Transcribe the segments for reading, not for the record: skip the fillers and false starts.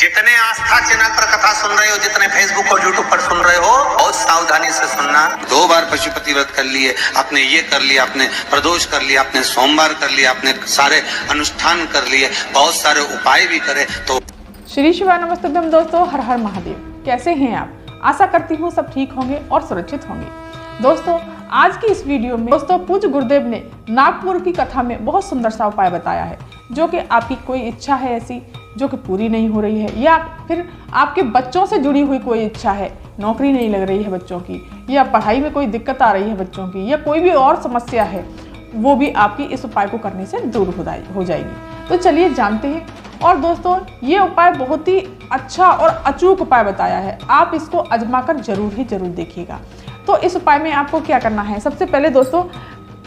जितने आस्था चैनल पर कथा सुन रहे हो, जितने फेसबुक और यूट्यूब पर सुन रहे हो, बहुत सावधानी से सुनना। 2 बार पशुपति व्रत कर लिए, आपने ये कर लिया, आपने प्रदोष कर लिया, आपने सोमवार कर लिया, आपने सारे अनुष्ठान कर लिए, बहुत सारे उपाय भी करे तो। श्री शिवाय नमस्तुभ्यम दोस्तों, हर हर महादेव। कैसे हैं आप? आशा करती हूँ सब ठीक होंगे और सुरक्षित होंगे। दोस्तों आज की इस वीडियो में दोस्तों पूज्य गुरुदेव ने नागपुर की कथा में बहुत सुंदर सा उपाय बताया है, जो कि आपकी कोई इच्छा है ऐसी जो कि पूरी नहीं हो रही है, या फिर आपके बच्चों से जुड़ी हुई कोई इच्छा है, नौकरी नहीं लग रही है बच्चों की, या पढ़ाई में कोई दिक्कत आ रही है बच्चों की, या कोई भी और समस्या है, वो भी आपकी इस उपाय को करने से दूर हो जाएगी। तो चलिए जानते हैं। और दोस्तों ये उपाय बहुत ही अच्छा और अचूक उपाय बताया है, आप इसको आजमा कर जरूर देखिएगा। तो इस उपाय में आपको क्या करना है? सबसे पहले दोस्तों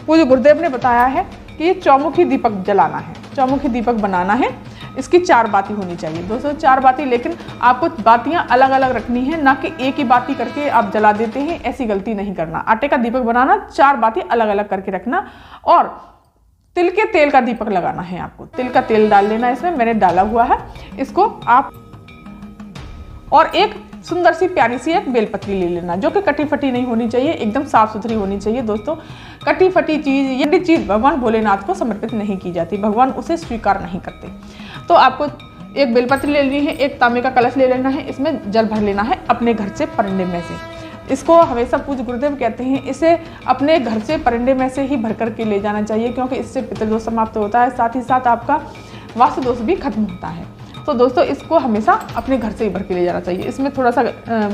पूज्य गुरुदेव ने बताया है कि ये चौमुखी दीपक जलाना है, चौमुखी दीपक बनाना है। इसकी 4 बाती होनी चाहिए दोस्तों, 4 बाती, लेकिन आपको बातियां अलग अलग रखनी है, ना कि एक ही बाती करके आप जला देते हैं, ऐसी गलती नहीं करना। आटे का दीपक बनाना, 4 बाती अलग अलग करके रखना, और तिल के तेल का दीपक लगाना है। आपको तिल का तेल डाल लेना है, इसमें मैंने डाला हुआ है इसको आप। और एक सुंदर सी प्यारी सी एक बेलपत्री ले लेना, जो कि कटी फटी नहीं होनी चाहिए, एकदम साफ सुथरी होनी चाहिए। दोस्तों कटी फटी चीज़, ये चीज़ भगवान भोलेनाथ को समर्पित नहीं की जाती, भगवान उसे स्वीकार नहीं करते। तो आपको एक बेलपत्री ले लेनी है, एक तांबे का कलश ले लेना है, इसमें जल भर लेना है अपने घर से परिंदे में से। इसको हमेशा पूज्य गुरुदेव कहते हैं, इसे अपने घर से परिंदे में से ही भर करके ले जाना चाहिए, क्योंकि इससे पितृदोष समाप्त होता है, साथ ही साथ आपका वास्तु दोष भी खत्म होता है। तो दोस्तों इसको हमेशा अपने घर से ही भर के ले जाना चाहिए। इसमें थोड़ा सा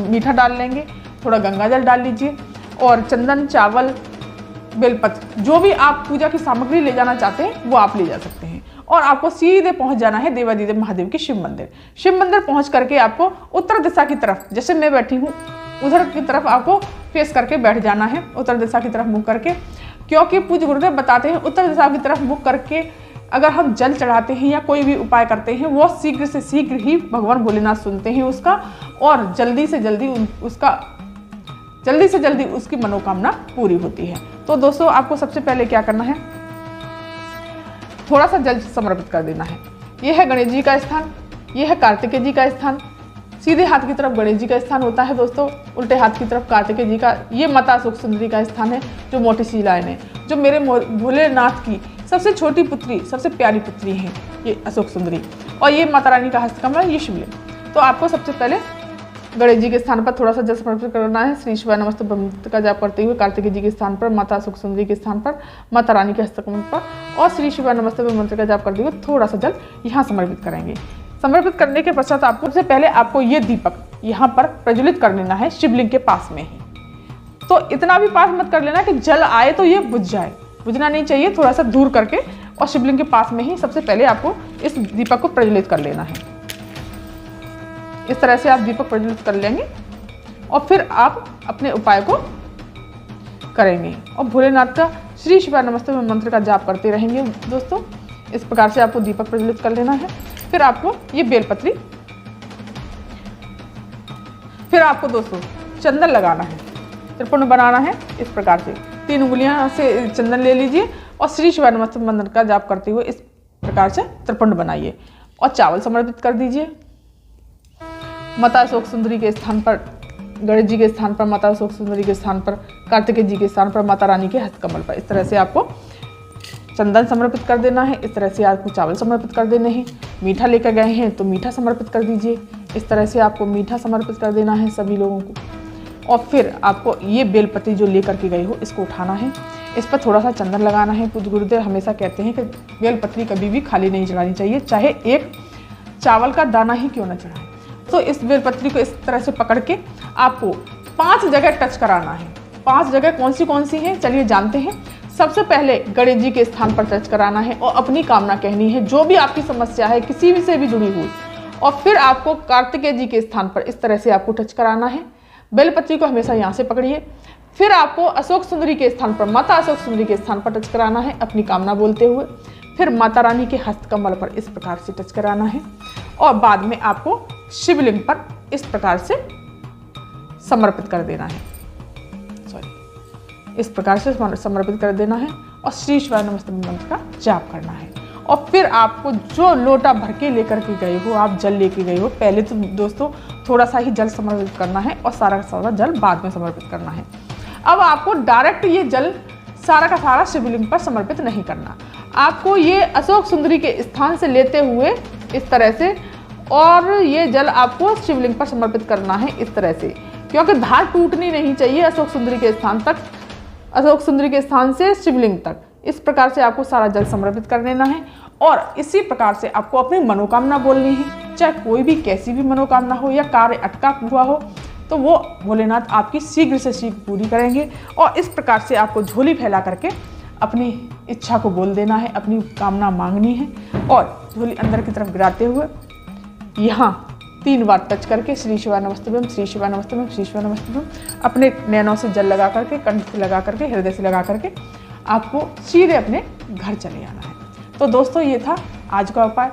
मीठा डाल लेंगे, थोड़ा गंगा जल डाल लीजिए, और चंदन, चावल, बेलपत्र, जो भी आप पूजा की सामग्री ले जाना चाहते हैं वो आप ले जा सकते हैं। और आपको सीधे पहुंच जाना है देवादिदेव महादेव के शिव मंदिर। शिव मंदिर पहुंच करके आपको उत्तर दिशा की तरफ, जैसे मैं बैठी हूँ उधर की तरफ आपको फेस करके बैठ जाना है, उत्तर दिशा की तरफ मुख करके, क्योंकि पूज्य गुरुदेव बताते हैं उत्तर दिशा की तरफ मुख करके अगर हम जल चढ़ाते हैं या कोई भी उपाय करते हैं, वो शीघ्र से शीघ्र ही भगवान भोलेनाथ सुनते हैं उसका, और जल्दी से जल्दी उसकी मनोकामना पूरी होती है। तो दोस्तों आपको सबसे पहले क्या करना है, थोड़ा सा जल समर्पित कर देना है। यह है गणेश जी का स्थान, यह है कार्तिकेय जी का स्थान। सीधे हाथ की तरफ गणेश जी का स्थान होता है दोस्तों, उल्टे हाथ की तरफ कार्तिकेय जी का। ये माता अशोक सुंदरी का स्थान है, जो मोटी सी लाइन है, जो मेरे भोलेनाथ की सबसे छोटी पुत्री, सबसे प्यारी पुत्री है ये अशोक सुंदरी। और ये माता रानी का हस्तकमल, ये शिवलिंग। तो आपको सबसे पहले गणेश जी के स्थान पर थोड़ा सा जल समर्पित करना है, श्री शिवाय नमस्तुभ्यम मंत्र का जाप करते हुए, कार्तिकेय जी के स्थान पर, माता अशोक सुंदरी के स्थान पर, माता रानी के हस्तकमल पर, और श्री शिवाय नमस्तुभ्यम मंत्र का जाप करते हुए थोड़ा सा जल यहाँ समर्पित करेंगे। समर्पित करने के पश्चात आपको सबसे पहले आपको ये दीपक यहाँ पर प्रज्वलित कर लेना है, शिवलिंग के पास में ही। तो इतना भी पास मत कर लेना कि जल आए तो ये बुझ जाए, बुझना नहीं चाहिए, थोड़ा सा दूर करके, और शिवलिंग के पास में ही सबसे पहले आपको इस दीपक को प्रज्वलित कर लेना है। इस तरह से आप दीपक प्रज्वलित कर लेंगे, और फिर आप अपने उपाय को करेंगे, और भोलेनाथ का श्री शिवाय नमस्तुभ्यम मंत्र का जाप करते रहेंगे। दोस्तों इस प्रकार से आपको दीपक प्रज्वलित कर लेना है। फिर आपको ये बेलपत्री, फिर आपको दोस्तों चंदन लगाना है, त्रिपुंड बनाना है। इस प्रकार से 3 उंगलियां से चंदन ले लीजिए, और श्री शिवाय नमस्तुभ्यम मंत्र का जाप करते हुए इस प्रकार से त्रिपुंड बनाइए, और चावल समर्पित कर दीजिए। माता अशोक सुंदरी के स्थान पर, गणेश जी के स्थान पर, माता अशोक सुंदरी के स्थान पर, कार्तिकेय जी के स्थान पर, माता रानी के हस्तकमल पर, इस तरह से आपको चंदन समर्पित कर देना है। इस तरह से आपको चावल समर्पित कर देने हैं। मीठा लेकर गए हैं तो मीठा समर्पित कर दीजिए, इस तरह से आपको मीठा समर्पित कर देना है सभी लोगों को। और फिर आपको ये बेलपत्री जो लेकर के गए हो इसको उठाना है, इस पर थोड़ा सा चंदन लगाना है। पूज्य गुरुदेव हमेशा कहते हैं कि बेलपत्री कभी भी खाली नहीं चढ़ानी चाहिए, चाहे एक चावल का दाना ही क्यों न चढ़ाए। तो इस बेलपत्री को इस तरह से पकड़ के आपको 5 जगह टच कराना है। 5 जगह कौन सी हैं, चलिए जानते हैं। सबसे पहले गणेश जी के स्थान पर टच कराना है, और अपनी कामना कहनी है, जो भी आपकी समस्या है किसी भी से भी जुड़ी हुई। और फिर आपको कार्तिकेय जी के स्थान पर इस तरह से आपको टच कराना है। बेलपत्री को हमेशा यहाँ से पकड़िए। फिर आपको अशोक सुंदरी के स्थान पर, माता अशोक सुंदरी के स्थान पर टच कराना है अपनी कामना बोलते हुए। फिर माता रानी के हस्तकमल पर इस प्रकार से टच कराना है, और बाद में आपको शिवलिंग पर इस प्रकार से समर्पित कर देना है, इस प्रकार से समर्पित कर देना है, और श्री शिवाय नमस्तुभ्यम मंत्र का जाप करना है। और फिर आपको जो लोटा भर के लेकर के गए हो, आप जल लेके गए हो, पहले तो दोस्तों थोड़ा सा ही जल समर्पित करना है और सारा का सारा जल बाद में समर्पित करना है। अब आपको डायरेक्ट ये जल सारा का सारा शिवलिंग पर समर्पित नहीं करना, आपको ये अशोक सुंदरी के स्थान से लेते हुए इस तरह से, और ये जल आपको शिवलिंग पर समर्पित करना है इस तरह से, क्योंकि धार टूटनी नहीं चाहिए अशोक सुंदरी के स्थान तक, अशोक सुंदरी के स्थान से शिवलिंग तक। इस प्रकार से आपको सारा जल समर्पित कर देना है और इसी प्रकार से आपको अपनी मनोकामना बोलनी है। चाहे कोई भी कैसी भी मनोकामना हो या कार्य अटका हुआ हो, तो वो भोलेनाथ आपकी शीघ्र से शीघ्र पूरी करेंगे। और इस प्रकार से आपको झोली फैला करके अपनी इच्छा को बोल देना है, अपनी कामना मांगनी है और झोली अंदर की तरफ गिराते हुए यहाँ 3 बार टच करके श्री शिवाय नमस्तुभ्यम, श्री शिवाय नमस्तुभ्यम, श्री शिवाय नमस्तुभ्यम अपने नैनों से जल लगा करके, कंठ से लगा करके, हृदय से लगा करके आपको सीधे अपने घर चले आना है। तो दोस्तों ये था आज का उपाय।